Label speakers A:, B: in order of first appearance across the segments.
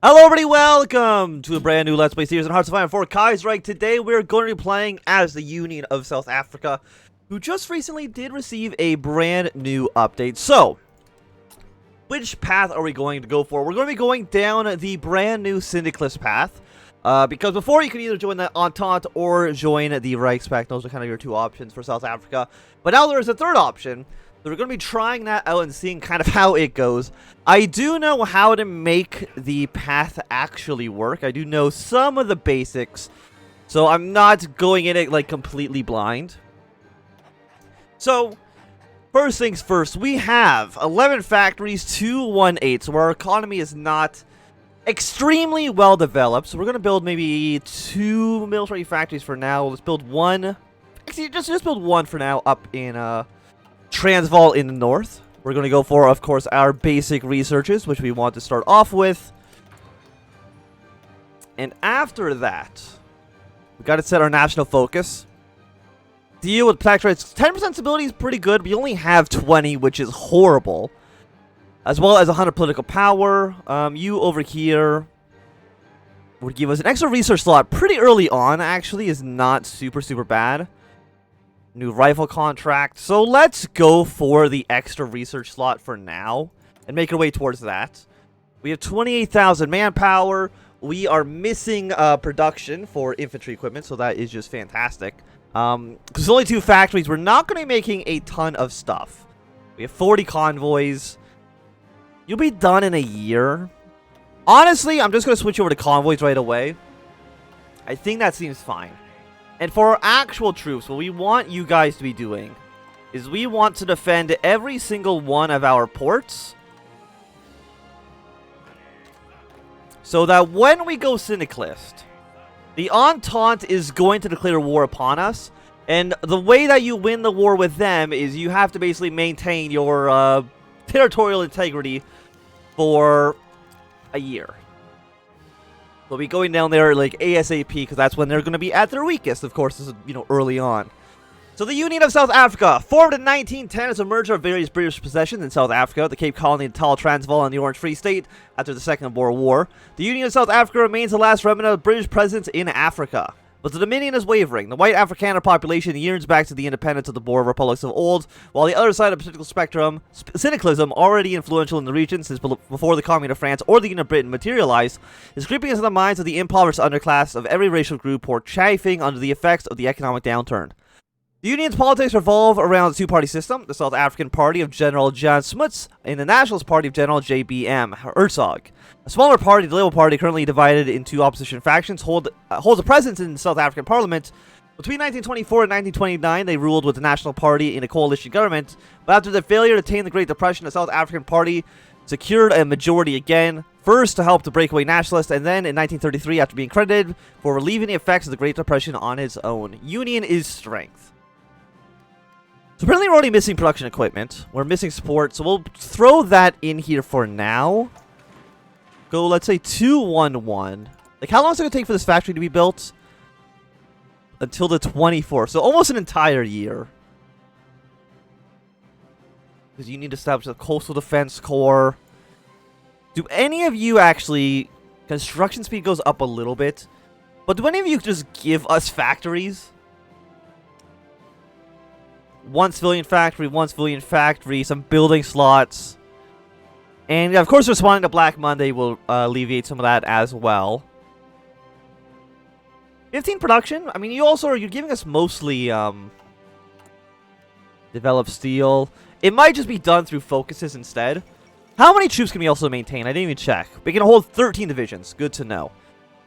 A: Hello everybody, welcome to a brand new Let's Play series on Hearts of Iron 4 Kaiserreich. Today we're going to be playing as the Union of South Africa, who just recently did receive a brand new update. So, which path are we going to go for? We're going to be going down the brand new Syndicalist path. Because before you could either join the Entente or join the Reichspakt. Those are kind of your two options for South Africa. But now there is a third option. So we're going to be trying that out and seeing kind of how it goes. I do know how to make the path actually work. I do know some of the basics. So I'm not going in it like completely blind. So, first things first, we have 11 factories, 218. So our economy is not extremely well developed. So we're going to build maybe 2 military factories for now. Let's build one. Actually, just build one for now up in Transvaal in the north. We're going to go for, of course, our basic researches, which we want to start off with. And after that, we got to set our national focus. Deal with protectorates. 10% stability is pretty good. We only have 20, which is horrible. As well as 100 political power. You over here would give us an extra research slot pretty early on, actually. Is not super bad. New rifle contract. So let's go for the extra research slot for now and make our way towards that. We have 28,000 manpower. We are missing production for infantry equipment, so that is just fantastic. Because there's only 2 factories, we're not going to be making a ton of stuff. We have 40 convoys. You'll be done in a year. Honestly, I'm just going to switch over to convoys right away. I think that seems fine. And for our actual troops, what we want you guys to be doing is we want to defend every single one of our ports. So that when we go Syndicalist, the Entente is going to declare war upon us. And the way that you win the war with them is you have to basically maintain your territorial integrity for a year. We'll be going down there like ASAP because that's when they're going to be at their weakest, of course, early on. So the Union of South Africa, formed in 1910 as a merger of various British possessions in South Africa, the Cape Colony, Natal, Transvaal, and the Orange Free State after the Second Boer War. The Union of South Africa remains the last remnant of British presence in Africa. But the Dominion is wavering. The white Afrikaner population yearns back to the independence of the Boer republics of old, while the other side of the political spectrum, syndicalism, already influential in the region since before the Commune of France or the Union of Britain materialized, is creeping into the minds of the impoverished underclass of every racial group who are chafing under the effects of the economic downturn. The Union's politics revolve around the two-party system, the South African Party of General Jan Smuts and the Nationalist Party of General J.B.M. Hertzog. A smaller party, the Labour Party, currently divided into opposition factions, holds a presence in the South African Parliament. Between 1924 and 1929, they ruled with the National Party in a coalition government, but after their failure to tame the Great Depression, the South African Party secured a majority again, first to help the breakaway nationalists, and then in 1933 after being credited for relieving the effects of the Great Depression on its own. Union is strength. So apparently we're already missing production equipment. We're missing support, so we'll throw that in here for now. Go, let's say 211. Like, how long is it going to take for this factory to be built? Until the 24th. So almost an entire year. Because you need to establish a coastal defense corps. Do any of you actually... Construction speed goes up a little bit. But do any of you just give us factories? 1 civilian factory, some building slots. And, yeah, of course, responding to Black Monday will alleviate some of that as well. 15 production? I mean, you're giving us mostly, developed steel. It might just be done through focuses instead. How many troops can we also maintain? I didn't even check. We can hold 13 divisions. Good to know.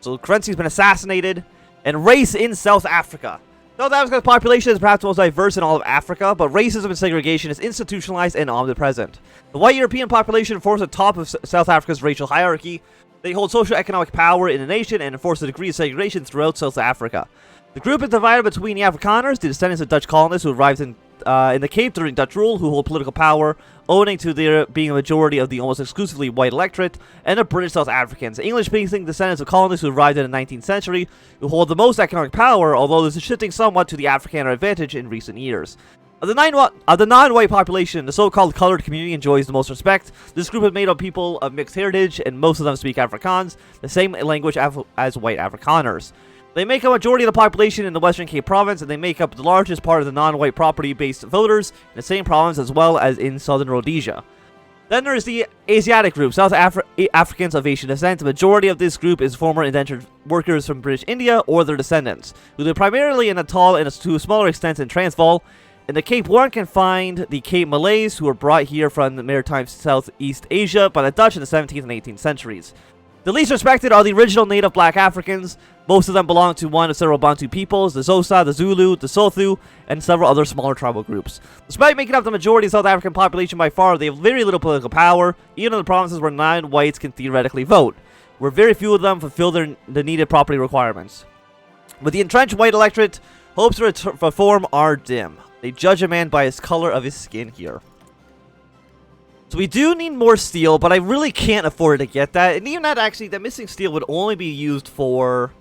A: So, Currency's been assassinated. And race in South Africa. South Africa's population is perhaps the most diverse in all of Africa, but racism and segregation is institutionalized and omnipresent. The white European population forms the top of South Africa's racial hierarchy. They hold socio-economic power in the nation and enforce a degree of segregation throughout South Africa. The group is divided between the Afrikaners, the descendants of Dutch colonists who arrived in the Cape during Dutch rule, who hold political power, owing to there being a majority of the almost exclusively white electorate, and the British South Africans, English-speaking descendants of colonists who arrived in the 19th century, who hold the most economic power, although this is shifting somewhat to the Afrikaner advantage in recent years. Of the non-white population, the so-called colored community enjoys the most respect. This group is made of people of mixed heritage, and most of them speak Afrikaans, the same language as white Afrikaners. They make a majority of the population in the Western Cape province, and they make up the largest part of the non-white property-based voters in the same province as well as in southern Rhodesia. Then there's the Asiatic group, Africans of Asian descent. The majority of this group is former indentured workers from British India or their descendants, who live primarily in Natal and to a smaller extent in Transvaal. In the Cape, one can find the Cape Malays, who were brought here from the maritime Southeast Asia by the Dutch in the 17th and 18th centuries. The least respected are the original native black Africans. Most of them belong to one of several Bantu peoples, the Xhosa, the Zulu, the Sotho, and several other smaller tribal groups. Despite making up the majority of the South African population by far, they have very little political power, even in the provinces where non-whites can theoretically vote, where very few of them fulfill the needed property requirements. With the entrenched white electorate, hopes for reform are dim. They judge a man by his color of his skin here. So we do need more steel, but I really can't afford to get that. And even that, actually, that missing steel would only be used for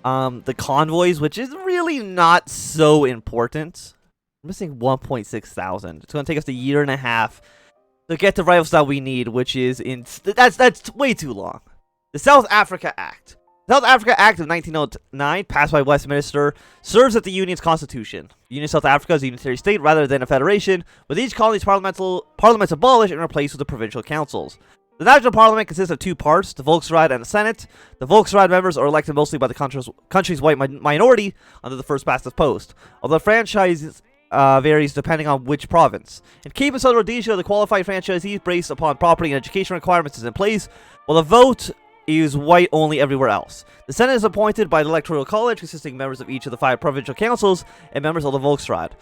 A: the convoys, which is really not so important. I'm missing 1.6 thousand. It's going to take us a year and a half to get the rifles that we need, which is that's way too long. The South Africa Act. The South Africa Act of 1909, passed by Westminster, serves as the Union's constitution. The Union of South Africa is a unitary state rather than a federation, with each colony's parliaments abolished and replaced with the provincial councils. The national parliament consists of two parts, the Volksraad and the Senate. The Volksraad members are elected mostly by the country's white minority under the first past the post, although the franchise varies depending on which province. In Cape and Southern Rhodesia, the qualified franchisee based upon property and education requirements is in place, while the vote is white only everywhere else. The Senate is appointed by the Electoral College, consisting of members of each of the 5 provincial councils and members of the Volksraad.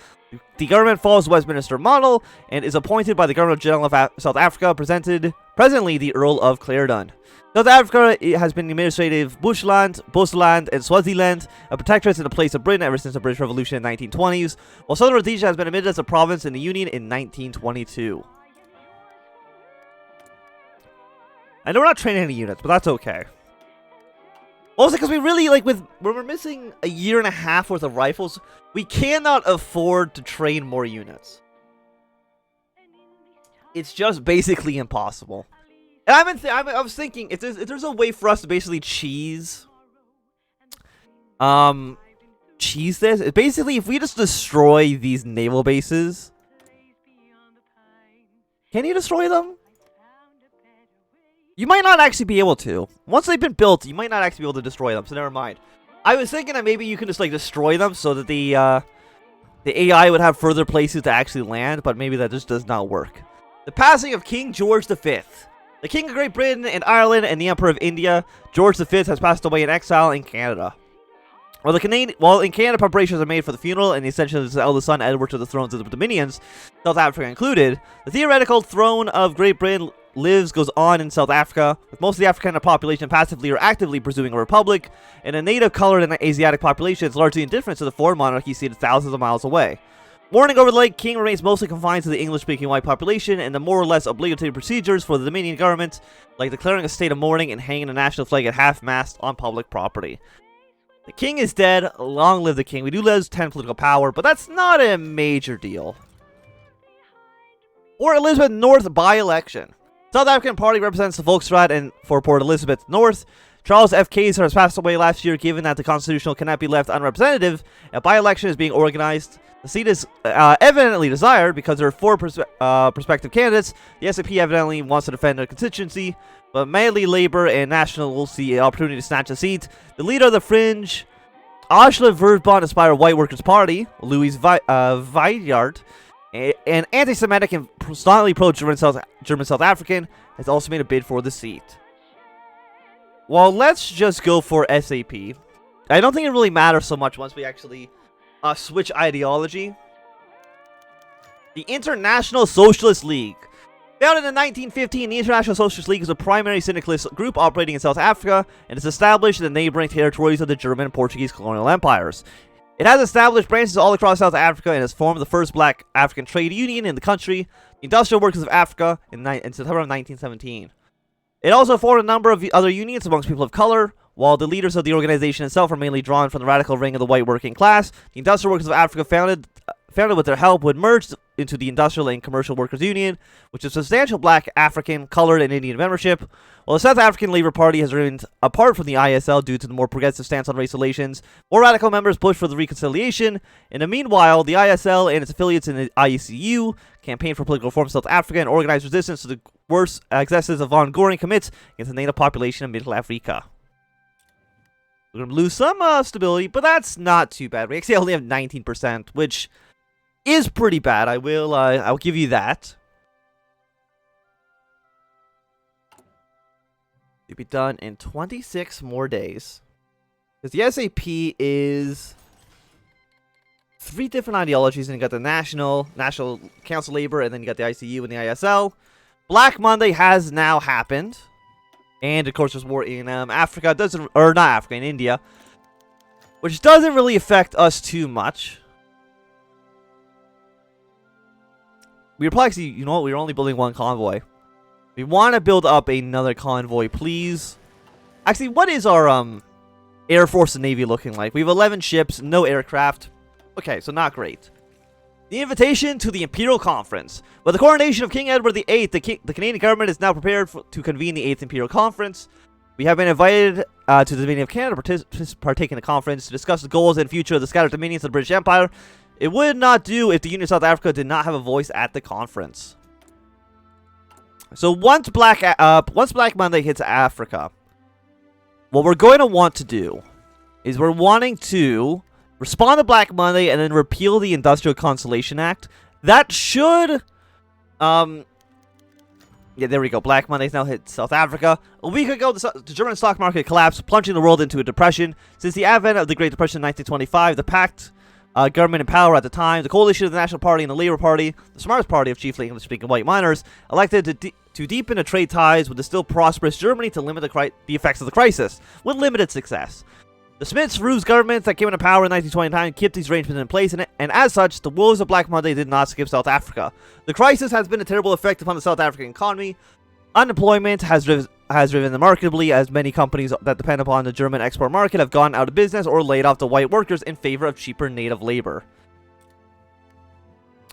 A: The government follows the Westminster model and is appointed by the Governor General of South Africa, presently the Earl of Clarendon. South Africa has been administrative bushland, Bosland, and Swaziland, a protectorate in the place of Britain ever since the British Revolution in the 1920s, while Southern Rhodesia has been admitted as a province in the Union in 1922. I know we're not training any units, but that's okay. Also, because we really, when we're missing a year and a half worth of rifles, we cannot afford to train more units. It's just basically impossible. And I was thinking, if there's a way for us to basically cheese this, it's basically, if we just destroy these naval bases. Can you destroy them? You might not actually be able to. Once they've been built, you might not actually be able to destroy them, so never mind. I was thinking that maybe you can just, destroy them so that the AI would have further places to actually land, but maybe that just does not work. The passing of King George V. The King of Great Britain and Ireland and the Emperor of India, George V has passed away in exile in Canada. While in Canada preparations are made for the funeral and the ascension of his eldest son Edward to the thrones of the Dominions, South Africa included, the theoretical throne of Great Britain goes on in South Africa, with most of the African population passively or actively pursuing a republic, and a native colored and Asiatic population is largely indifferent to the foreign monarchy seated thousands of miles away. Mourning over the late king remains mostly confined to the English-speaking white population, and the more or less obligatory procedures for the Dominion government, like declaring a state of mourning and hanging a national flag at half-mast on public property. The king is dead, long live the king. We do lose 10 political power, but that's not a major deal. Port Elizabeth North by-election. South African Party represents the Volksraad and for Port Elizabeth North. Charles F. Kaiser has passed away last year. Given that the constitutional cannot be left unrepresentative, a by-election is being organized. The seat is evidently desired because there are 4 prospective candidates. The SNP evidently wants to defend their constituency, but mainly Labour and National will see an opportunity to snatch a seat. The leader of the fringe, Oslo Verbond Aspire White Workers' Party, Louis Weidjaert, an anti-Semitic and staunchly pro-German South African, has also made a bid for the seat. Well, let's just go for SAP. I don't think it really matters so much once we actually switch ideology. The International Socialist League. Founded in 1915, the International Socialist League is a primary syndicalist group operating in South Africa and is established in the neighboring territories of the German and Portuguese colonial empires. It has established branches all across South Africa and has formed the first black African trade union in the country, the Industrial Workers of Africa, in September of 1917. It also formed a number of other unions amongst people of color. While the leaders of the organization itself are mainly drawn from the radical ring of the white working class, the industrial workers of Africa founded with their help would merge into the Industrial and Commercial Workers Union, which is substantial black, African, colored, and Indian membership. While the South African Labour Party has remained apart from the ISL due to the more progressive stance on race relations, more radical members push for the reconciliation. In the meanwhile, the ISL and its affiliates in the IECU campaign for political reform in South Africa and organized resistance to the worst excesses of Von Goring commits against the native population of Middle Africa. We're going to lose some stability, but that's not too bad. We actually only have 19%, which is pretty bad. I'll give you that. It'll be done in 26 more days. Because the SAP is 3 different ideologies, and you got the National Council Labor, and then you got the ICU and the ISL. Black Monday has now happened. And of course there's war in Africa, in India. Which doesn't really affect us too much. We were probably actually, you know what, we were only building 1 convoy. We want to build up another convoy, please. Actually, what is our Air Force and Navy looking like? We have 11 ships, no aircraft. Okay, so not great. The invitation to the Imperial Conference. With the coronation of King Edward VIII, the Canadian government is now prepared to convene the 8th Imperial Conference. We have been invited to the Dominion of Canada to partake in the conference to discuss the goals and future of the scattered dominions of the British Empire. It would not do if the Union of South Africa did not have a voice at the conference. So once Black Monday hits Africa, what we're going to want to do is we're wanting to respond to Black Monday and then repeal the Industrial Consolation Act. That should, yeah, there we go. Black Monday's now hit South Africa. A week ago, the German stock market collapsed, plunging the world into a depression. Since the advent of the Great Depression in 1925, the pact government in power at the time, the coalition of the National Party and the Labour Party, the smartest party of chiefly English-speaking white miners, elected to deepen the trade ties with the still prosperous Germany to limit the effects of the crisis, with limited success. The Smith-Roos governments that came into power in 1929 kept these arrangements in place, and as such, the woes of Black Monday did not skip South Africa. The crisis has been a terrible effect upon the South African economy. Unemployment has risen remarkably, as many companies that depend upon the German export market have gone out of business or laid off the white workers in favor of cheaper native labor.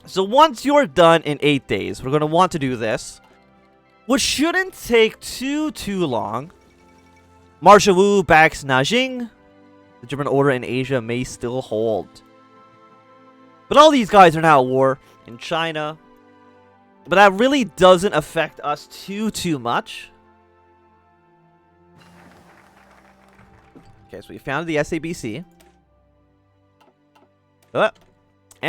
A: So once you're done in 8 days, we're going to want to do this, which shouldn't take too long. Marshal Wu backs Nanjing. The German order in Asia may still hold. But all these guys are now at war in China. But that really doesn't affect us too much. Okay, so we founded the SABC. And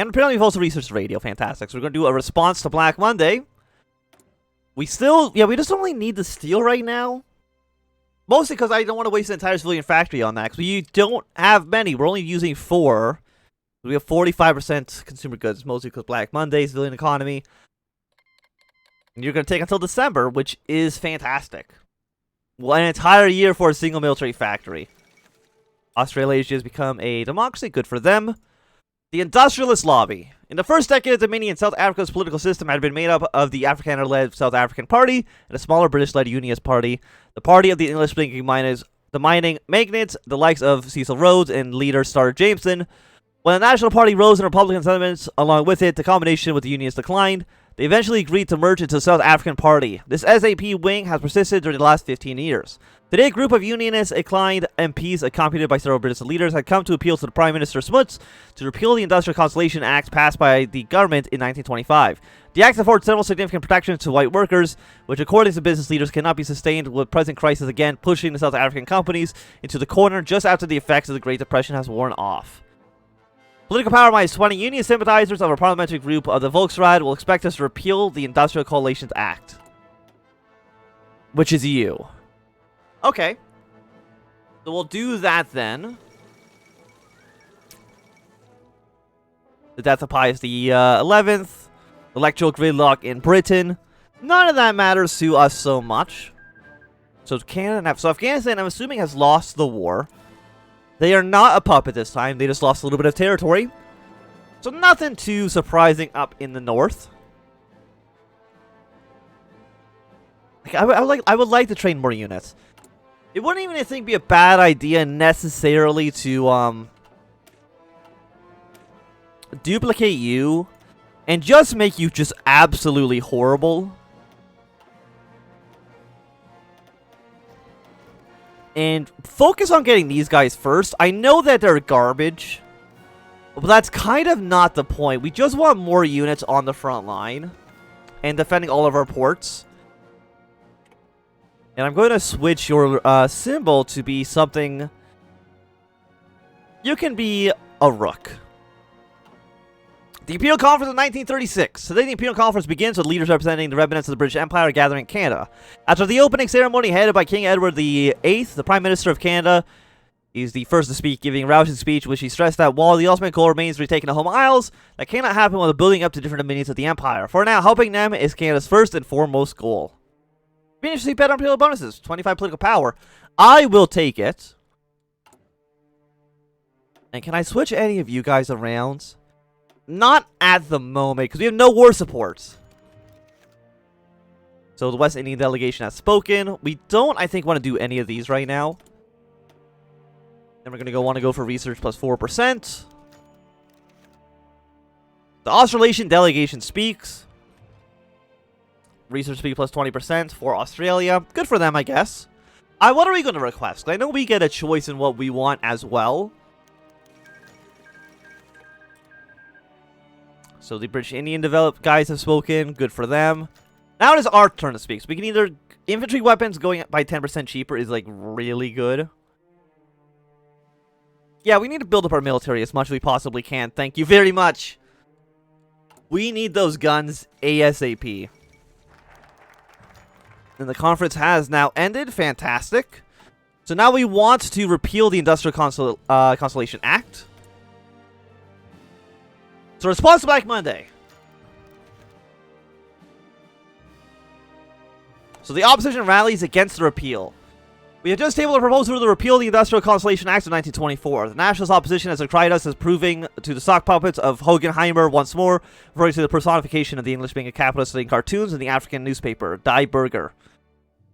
A: apparently we've also researched radio. Fantastic. So we're going to do a response to Black Monday. We just only need the steel right now. Mostly because I don't want to waste the entire civilian factory on that. Because we don't have many. We're only using 4. We have 45% consumer goods. Mostly because Black Monday, civilian economy. And you're going to take until December, which is fantastic. Well, an entire year for a single military factory. Australasia has become a democracy. Good for them. The industrialist lobby. In the first decade of dominion, South Africa's political system had been made up of the Afrikaner-led South African Party and a smaller British-led Unionist Party. The party of the English-speaking miners, the mining magnates, the likes of Cecil Rhodes and leader Starr Jameson. When the National Party rose and Republican sentiments along with it, the combination with the Unionists declined. They eventually agreed to merge into the South African Party. This SAP wing has persisted during the last 15 years. Today, a group of Unionist inclined MPs, accompanied by several British leaders, had come to appeal to the Prime Minister Smuts to repeal the Industrial Consolation Act passed by the government in 1925. The act affords several significant protections to white workers, which according to business leaders cannot be sustained with present crisis again pushing the South African companies into the corner just after the effects of the Great Depression has worn off. Political power minus 20 Union sympathizers of a parliamentary group of the Volksraad will expect us to repeal the Industrial Coalitions Act. Which is you. Okay. So we'll do that then. The death of Pius the 11th. Electoral gridlock in Britain. None of that matters to us so much. So Afghanistan, I'm assuming, has lost the war. They are not a puppet this time. They just lost a little bit of territory. So nothing too surprising up in the north. I would like to train more units. It wouldn't even, I think, be a bad idea necessarily to, duplicate you and just make you just absolutely horrible. And focus on getting these guys first. I know that they're garbage, but that's kind of not the point. We just want more units on the front line and defending all of our ports. And I'm going to switch your symbol to be something... You can be a rook. The Imperial Conference of 1936. Today, the Imperial Conference begins with leaders representing the remnants of the British Empire gathering in Canada. After the opening ceremony headed by King Edward VIII, the Prime Minister of Canada, he's the first to speak, giving a rousing speech, which he stressed that while the ultimate goal remains retaking the home isles, that cannot happen while building up to different dominions of the Empire. For now, helping them is Canada's first and foremost goal. Finish the better Imperial bonuses, 25 political power. I will take it. And can I switch any of you guys around? Not at the moment, because we have no war support. So the West Indian delegation has spoken. We don't, I think, want to do any of these right now. Then we're going to want to go for research plus 4%. The Australasian delegation speaks. Research speed plus 20% for Australia. Good for them, I guess. What are we going to request? I know we get a choice in what we want as well. So the British Indian guys have spoken. Good for them. Now it is our turn to speak. So we can either... Infantry weapons going up by 10% cheaper is, like, really good. Yeah, we need to build up our military as much as we possibly can. Thank you very much. We need those guns ASAP. And the conference has now ended. Fantastic. So now we want to repeal the Industrial Consolation Act. So response to Black Monday. So the opposition rallies against the repeal. We have just tabled a proposal to repeal the Industrial Consolation Act of 1924. The nationalist opposition has decried us as proving to the sock puppets of Hogenheimer once more, referring to the personification of the English being a capitalist in cartoons and the African newspaper, Die Burger.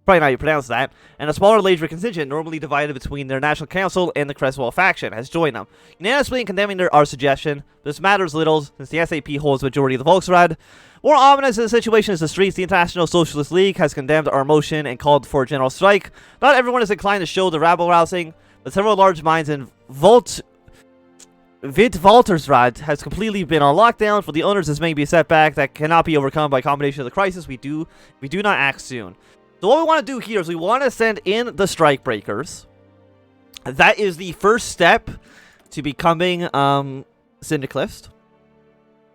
A: Probably not how you pronounce that. And a smaller Labour contingent, normally divided between their National Council and the Cresswell faction, has joined them, unanimously in condemning our suggestion. This matters little, since the SAP holds the majority of the Volksrat. More ominous in the situation is the streets. The International Socialist League has condemned our motion and called for a general strike. Not everyone is inclined to show the rabble-rousing, but several large mines in Witwatersrand has completely been on lockdown. For the owners, this may be a setback that cannot be overcome by a combination of the crisis. We do not act soon. So what we want to do here is we want to send in the strike breakers. That is the first step to becoming syndicalist.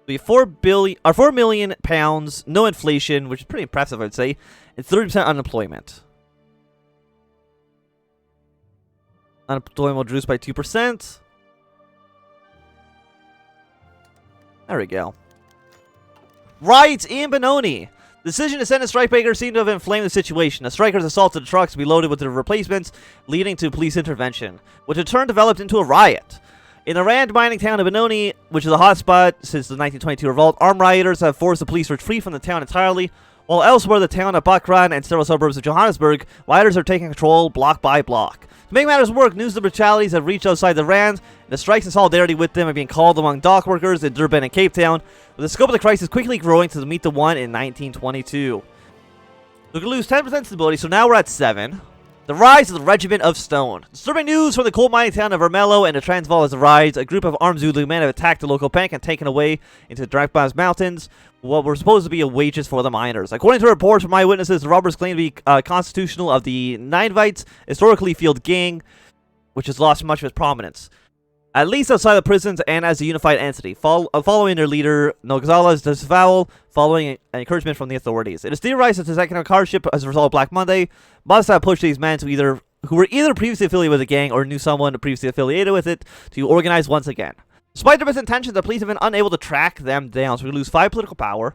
A: We have 4 million pounds, no inflation, which is pretty impressive, I'd say, and 30% unemployment. Unemployment will reduce by 2%. There we go. Riots in Benoni. The decision to send a strikebreaker seemed to have inflamed the situation. The strikers assaulted the trucks to be loaded with their replacements, leading to police intervention, which in turn developed into a riot. In the Rand mining town of Benoni, which is a hotspot since the 1922 revolt, armed rioters have forced the police to retreat from the town entirely, while elsewhere the town of Buckran and several suburbs of Johannesburg, rioters are taking control block by block. To make matters worse, news of the brutalities have reached outside the Rand, and the strikes in solidarity with them are being called among dock workers in Durban and Cape Town, with the scope of the crisis quickly growing to meet the one in 1922. We're going to lose 10% stability, so now we're at 7. The rise of the Regiment of Stone. Disturbing news from the coal mining town of Ermelo and the Transvaal has arisen. A group of armed Zulu men have attacked the local bank and taken away into the Drakbas Mountains what were supposed to be wages for the miners. According to reports from eyewitnesses, the robbers claim to be constitutional of the Ninevites, historically field gang, which has lost much of its prominence, at least outside the prisons and as a unified entity, following their leader Nogzala's disavowal, following an encouragement from the authorities. It is theorized that this economic hardship as a result of Black Monday must have pushed these men to who were either previously affiliated with the gang or knew someone previously affiliated with it to organize once again. Despite their best intentions, the police have been unable to track them down, so we lose 5 political power,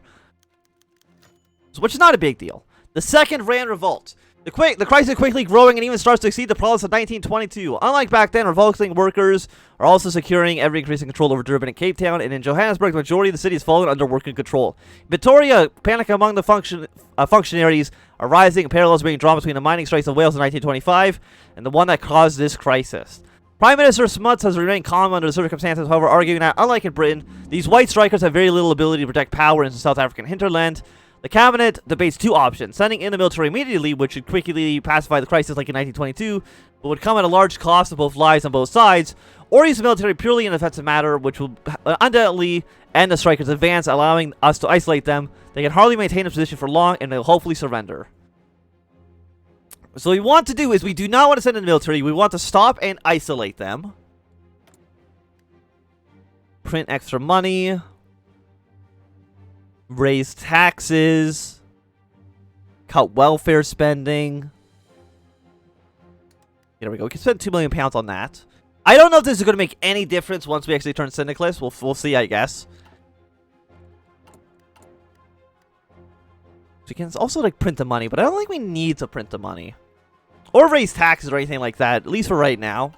A: which is not a big deal. The second Rand Revolt. The crisis is quickly growing and even starts to exceed the problems of 1922. Unlike back then, revolting workers are also securing ever increasing control over Durban and Cape Town, and in Johannesburg, the majority of the city is fallen under working control. In Pretoria, panic among the functionaries are rising, and parallels being drawn between the mining strikes of Wales in 1925 and the one that caused this crisis. Prime Minister Smuts has remained calm under the circumstances, however, arguing that, unlike in Britain, these white strikers have very little ability to protect power in the South African hinterland. The cabinet debates two options: sending in the military immediately, which would quickly pacify the crisis like in 1922, but would come at a large cost of both lives on both sides, or use the military purely in a defensive matter, which will undoubtedly end the strikers' advance, allowing us to isolate them. They can hardly maintain a position for long, and they'll hopefully surrender. So what we want to do is, we do not want to send in the military, we want to stop and isolate them. Print extra money. Raise taxes. Cut welfare spending. There we go. We can spend £2 million on that. I don't know if this is going to make any difference once we actually turn syndicalist. We'll see, I guess. We can also like print the money, but I don't think we need to print the money. Or raise taxes or anything like that, at least for right now.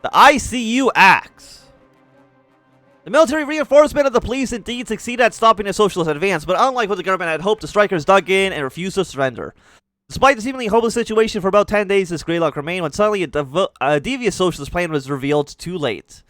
A: The ICU acts. The military reinforcement of the police indeed succeeded at stopping the socialist advance, but unlike what the government had hoped, the strikers dug in and refused to surrender. Despite the seemingly hopeless situation for about 10 days, this gridlock remained when suddenly a devious socialist plan was revealed too late.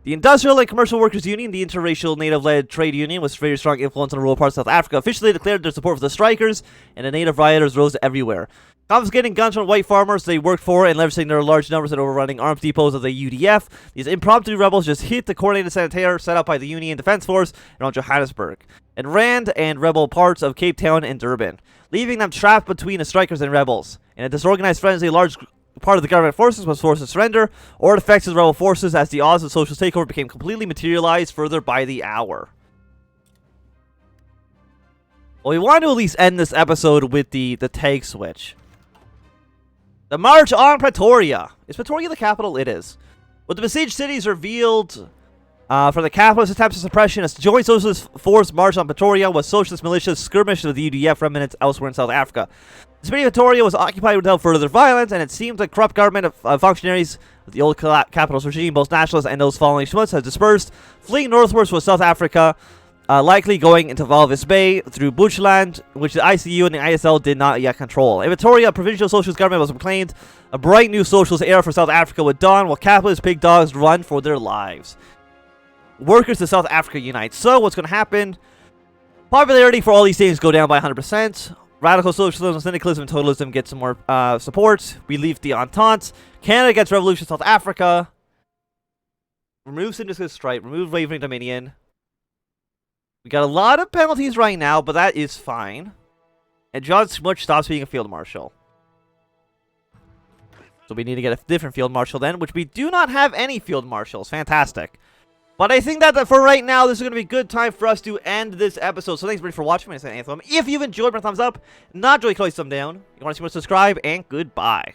A: The Industrial and Commercial Workers Union, the interracial native-led trade union with very strong influence in the rural parts of South Africa, officially declared their support for the strikers, and the native rioters rose everywhere. Confiscating guns from white farmers they worked for and leveraging their large numbers and overrunning arms depots of the UDF, these impromptu rebels just hit the coordinated sanitaire set up by the Union Defence Force around Johannesburg, and Rand and rebel parts of Cape Town and Durban, leaving them trapped between the strikers and rebels. In a disorganized frenzy, a large part of the government forces was forced to surrender, or defect to the rebel forces as the odds of socialist takeover became completely materialized further by the hour. Well, we want to at least end this episode with the tag switch. The March on Pretoria. Is Pretoria the capital? It is. With the besieged cities revealed for the capitalist attempts of suppression, a joint socialist force marched on Pretoria with socialist militias skirmished with the UDF remnants elsewhere in South Africa. The city of Pretoria was occupied without further violence, and it seems the corrupt government of functionaries of the old capitalist regime, both nationalists and those following Smuts, has dispersed, fleeing northwards to South Africa, likely going into Walvis Bay through Bushland, which the ICU and the ISL did not yet control. In Pretoria, a provincial socialist government was proclaimed. A bright new socialist era for South Africa would dawn, while capitalist pig dogs run for their lives. Workers to South Africa unite. So, what's going to happen? Popularity for all these things go down by 100%. Radical socialism, syndicalism, and totalism get some more support. We leave the Entente. Canada gets revolution South Africa. Remove syndicalist stripe. Remove wavering dominion. We got a lot of penalties right now, but that is fine. And John Smuts stops being a field marshal. So we need to get a different field marshal then, which we do not have any field marshals. Fantastic. But I think that for right now, this is going to be a good time for us to end this episode. So thanks everybody for watching. My name is Anthem. If you've enjoyed, my thumbs up. Not enjoyed, click thumb down. You want to see more, subscribe, and goodbye.